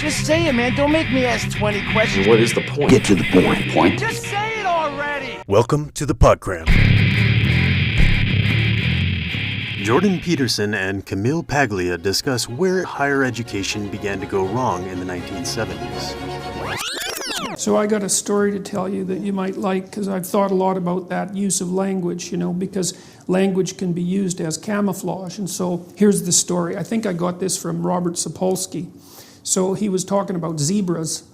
Just say it, man. Don't make me ask 20 questions. What is the point? Get to the point. Just say it already! Welcome to the Podcram. Jordan Peterson and Camille Paglia discuss where higher education began to go wrong in the 1970s. So I got a story to tell you that you might like, because I've thought a lot about that use of language, because language can be used as camouflage. And so here's the story. I think I got this from Robert Sapolsky. So he was talking about zebras,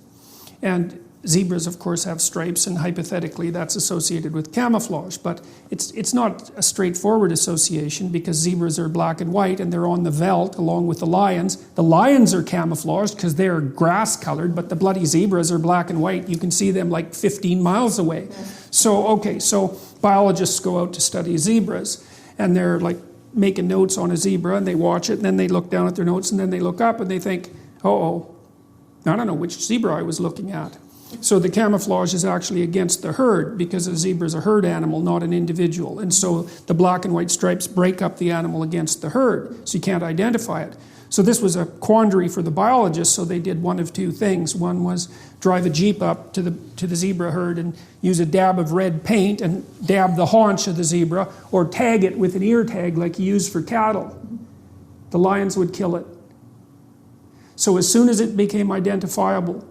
and zebras, of course, have stripes, and hypothetically that's associated with camouflage. But it's not a straightforward association, because zebras are black and white, and they're on the veldt along with the lions. The lions are camouflaged because they're grass-colored, but the bloody zebras are black and white. You can see them like 15 miles away. So biologists go out to study zebras, and they're like making notes on a zebra, and they watch it, and then they look down at their notes, and then they look up, and they think, I don't know which zebra I was looking at. So the camouflage is actually against the herd, because a zebra is a herd animal, not an individual. And so the black and white stripes break up the animal against the herd, so you can't identify it. So this was a quandary for the biologists, so they did one of two things. One was drive a jeep up to the zebra herd and use a dab of red paint and dab the haunch of the zebra, or tag it with an ear tag like you use for cattle. The lions would kill it. So as soon as it became identifiable,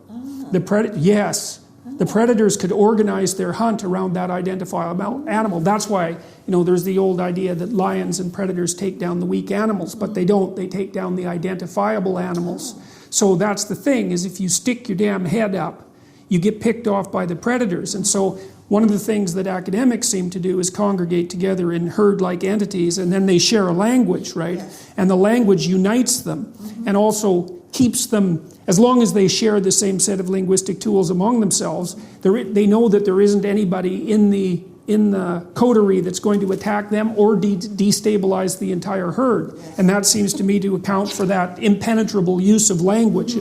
the predators could organize their hunt around that identifiable animal. That's why, there's the old idea that lions and predators take down the weak animals, but they don't. They take down the identifiable animals. So that's the thing, is if you stick your damn head up, you get picked off by the predators. And so one of the things that academics seem to do is congregate together in herd-like entities, and then they share a language, right? Yes. And the language unites them, and also keeps them, as long as they share the same set of linguistic tools among themselves, they know that there isn't anybody in the coterie that's going to attack them or destabilize the entire herd. Yes. And that seems to me to account for that impenetrable use of language.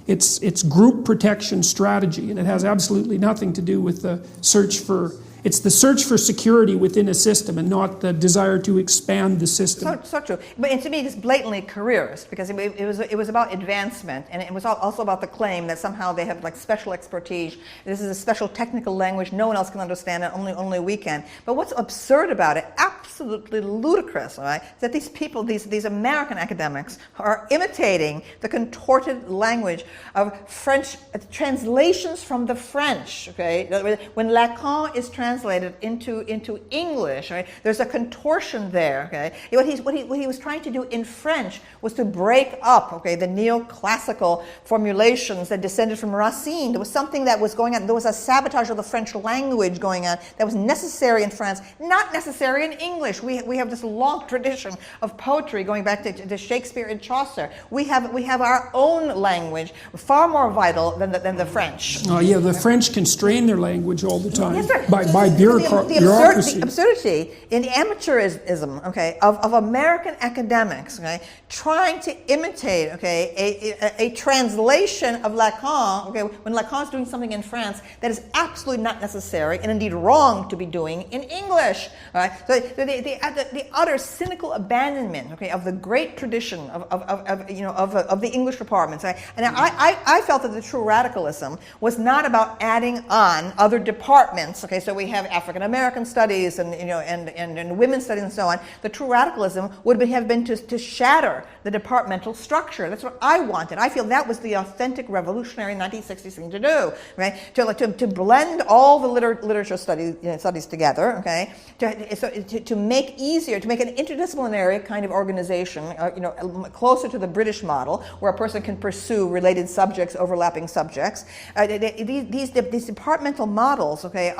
It's group protection strategy, and it has absolutely nothing to do with the search for security within a system, and not the desire to expand the system. So true. But to me, it's blatantly careerist, because it was about advancement, and it was also about the claim that somehow they have like special expertise. This is a special technical language. No one else can understand it. Only we can. But what's absurd about it, absolutely ludicrous, all right, is that these people, these American academics, are imitating the contorted language of French translations from the French. Okay, when Lacan is translated into English, right? There's a contortion there. Okay, what he was trying to do in French was to break up, okay, the neoclassical formulations that descended from Racine. There was something that was going on. There was a sabotage of the French language going on that was necessary in France, not necessary in English. We have this long tradition of poetry going back to Shakespeare and Chaucer. We have our own language, far more vital than the French. Oh yeah, the French constrain their language all the time. Yes, sir. By bureaucracy. The absurdity in the amateurism, okay, of American academics, okay, trying to imitate, okay, a translation of Lacan, okay, when Lacan's doing something in France that is absolutely not necessary and indeed wrong to be doing in English. All right, so the utter cynical abandonment, okay, of the great tradition of the English departments. Right? And I felt that the true radicalism was not about adding on other departments. Okay, so we have African American studies and women's studies and so on. The true radicalism would have been to shatter the departmental structure. That's what I wanted. I feel that was the authentic revolutionary 1960s thing to do, right? To blend all the literature studies together, okay? To make easier, to make an interdisciplinary kind of organization, closer to the British model, where a person can pursue related subjects, overlapping subjects. These departmental models, okay,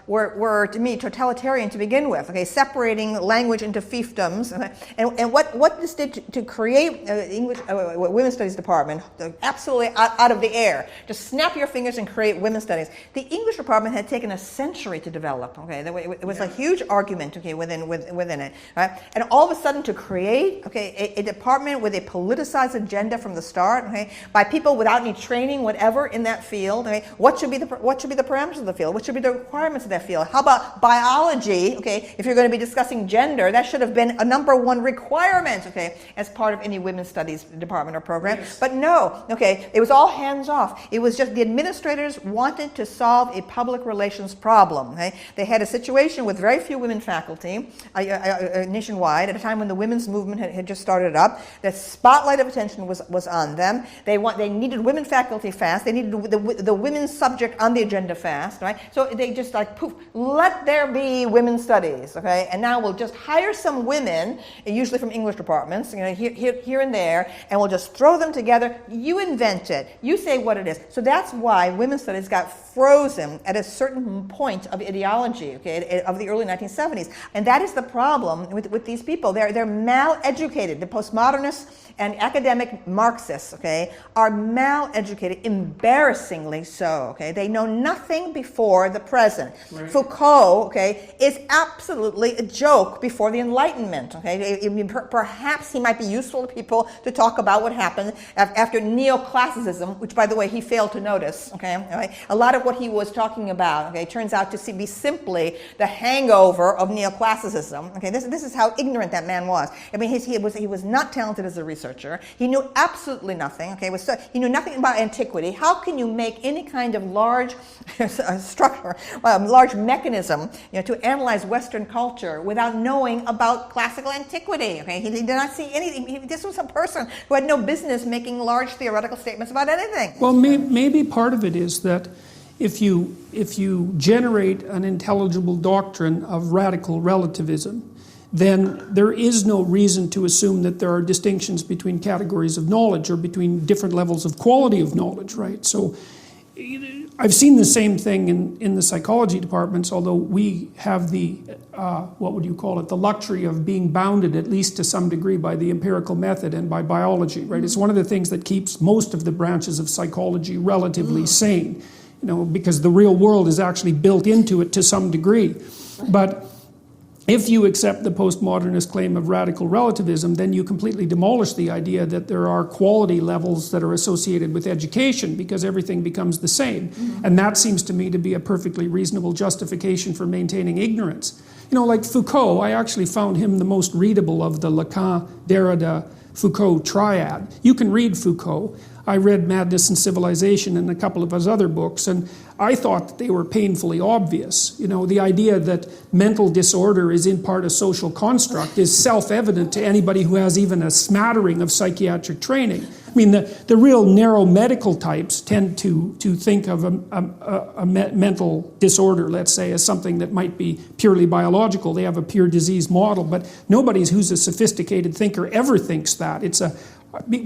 were to me totalitarian to begin with, okay, separating language into fiefdoms, and what this did to create English women's studies department, absolutely out of the air. Just snap your fingers and create women's studies. The English department had taken a century to develop. Okay, it was a huge argument, okay, within it, right? And all of a sudden, to create, okay, a department with a politicized agenda from the start, okay, by people without any training, whatever, in that field. Okay, what should be the parameters of the field? What should be the requirements of that field. How about biology? Okay, if you're going to be discussing gender, that should have been a number one requirement, okay, as part of any women's studies department or program. Yes. But no, okay, it was all hands off. It was just the administrators wanted to solve a public relations problem. Okay, they had a situation with very few women faculty nationwide at a time when the women's movement had just started up. The spotlight of attention was on them. They needed women faculty fast. They needed the women's subject on the agenda fast, right? So they just like, poof, let there be women's studies, okay? And now we'll just hire some women, usually from English departments, here and there, and we'll just throw them together. You invent it. You say what it is. So that's why women's studies got frozen at a certain point of ideology, okay, of the early 1970s. And that is the problem with these people. They're mal-educated. The postmodernists and academic Marxists, okay, are mal-educated, embarrassingly so, okay? They know nothing before the present. Right. Foucault, okay, is absolutely a joke before the Enlightenment, okay? Perhaps he might be useful to people to talk about what happened after neoclassicism, which, by the way, he failed to notice, okay? Right? A lot of what he was talking about, okay, turns out to be simply the hangover of neoclassicism, okay? This is how ignorant that man was. I mean, he was not talented as a researcher. He knew absolutely nothing. Okay, he knew nothing about antiquity. How can you make any kind of large structure, large mechanism, to analyze Western culture without knowing about classical antiquity? Okay, he did not see anything. This was a person who had no business making large theoretical statements about anything. Well, maybe part of it is that if you generate an intelligible doctrine of radical relativism, then there is no reason to assume that there are distinctions between categories of knowledge or between different levels of quality of knowledge, right? So I've seen the same thing in the psychology departments, although we have the, what would you call it, the luxury of being bounded at least to some degree by the empirical method and by biology, right? It's one of the things that keeps most of the branches of psychology relatively sane, because the real world is actually built into it to some degree. But if you accept the postmodernist claim of radical relativism, then you completely demolish the idea that there are quality levels that are associated with education, because everything becomes the same. Mm-hmm. And that seems to me to be a perfectly reasonable justification for maintaining ignorance. Like Foucault, I actually found him the most readable of the Lacan, Derrida, Foucault triad. You can read Foucault. I read Madness and Civilization and a couple of his other books, and I thought that they were painfully obvious. The idea that mental disorder is in part a social construct is self-evident to anybody who has even a smattering of psychiatric training. I mean, the real narrow medical types tend to think of a mental disorder, let's say, as something that might be purely biological. They have a pure disease model, but nobody who's a sophisticated thinker ever thinks that. It's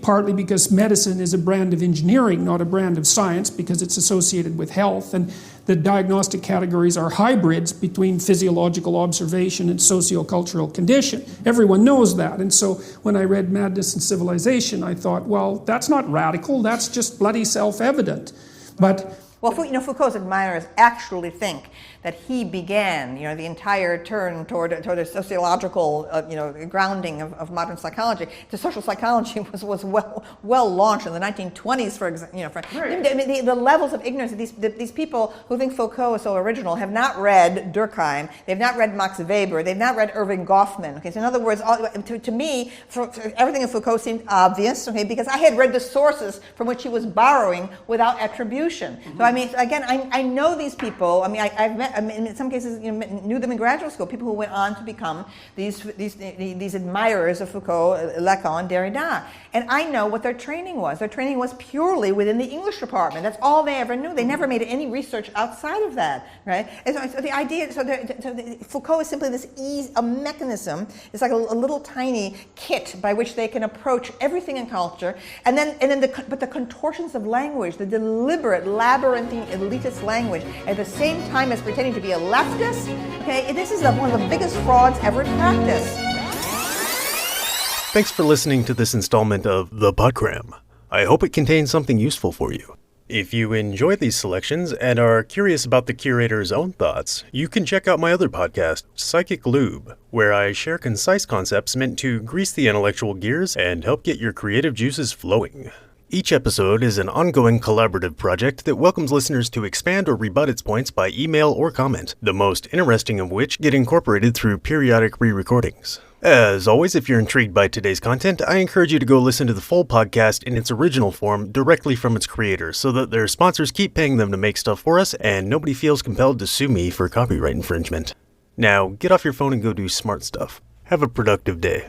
partly because medicine is a brand of engineering, not a brand of science, because it's associated with health, and the diagnostic categories are hybrids between physiological observation and sociocultural condition. Everyone knows that, and so when I read Madness and Civilization, I thought, well, that's not radical, that's just bloody self-evident. But Foucault's admirers actually think that he began, the entire turn toward a sociological, grounding of modern psychology. The social psychology was well launched in the 1920s, for example. Right. The levels of ignorance of these people who think Foucault is so original have not read Durkheim, they've not read Max Weber, they've not read Irving Goffman. Okay, so in other words, to me, everything in Foucault seemed obvious. Okay, because I had read the sources from which he was borrowing without attribution. Mm-hmm. So I mean, again, I know these people. I mean, I've met. In some cases, knew them in graduate school. People who went on to become these admirers of Foucault, Lacan, Derrida, and I know what their training was. Their training was purely within the English department. That's all they ever knew. They never made any research outside of that, right? And so the idea, Foucault is simply a mechanism. It's like a little tiny kit by which they can approach everything in culture, but the contortions of language, the deliberate labyrinthine elitist language, at the same time as pretending to be a leftist, okay, this is one of the biggest frauds ever in practice. Thanks for listening to this installment of The Podcram. I hope it contains something useful for you. If you enjoy these selections and are curious about the curator's own thoughts, you can check out my other podcast, Psychic Lube, where I share concise concepts meant to grease the intellectual gears and help get your creative juices flowing. Each episode is an ongoing collaborative project that welcomes listeners to expand or rebut its points by email or comment, the most interesting of which get incorporated through periodic re-recordings. As always, if you're intrigued by today's content, I encourage you to go listen to the full podcast in its original form directly from its creators so that their sponsors keep paying them to make stuff for us and nobody feels compelled to sue me for copyright infringement. Now, get off your phone and go do smart stuff. Have a productive day.